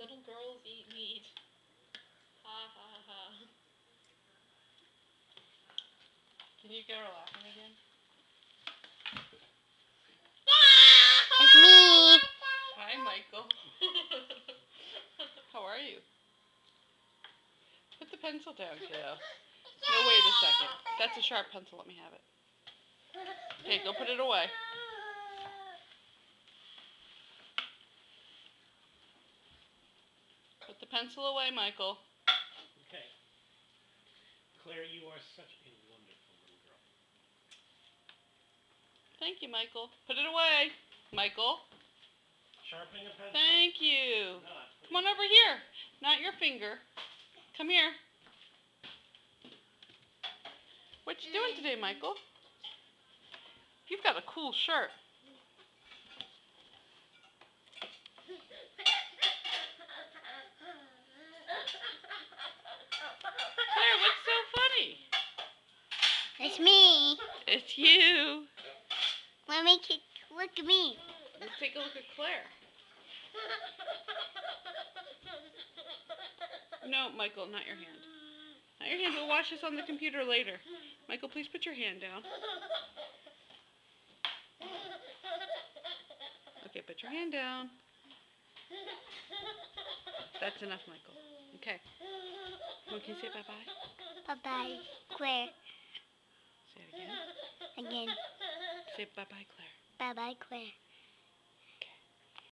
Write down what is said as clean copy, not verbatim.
Little girls eat meat. Ha ha ha. Can you get her laughing again? It's me. Hi, Michael. How are you? Put the pencil down, kiddo. No, wait a second. That's a sharp pencil. Let me have it. Okay, go put it away. Put the pencil away, Michael. Okay. Claire, you are such a wonderful little girl. Thank you, Michael. Put it away. Michael. Sharpening a pencil. Thank you. Come on over here. Not your finger. Come here. What you doing today, Michael? You've got a cool shirt. Claire, what's so funny? It's me. It's you. Look at me. Let's take a look at Claire. No, Michael, not your hand. Not your hand. We'll watch this on the computer later. Michael, please put your hand down. Okay, put your hand down. That's enough, Michael. Okay. Well, can you say bye-bye? Bye-bye, Claire. Say it again. Again. Say bye-bye, Claire. Bye-bye, Claire.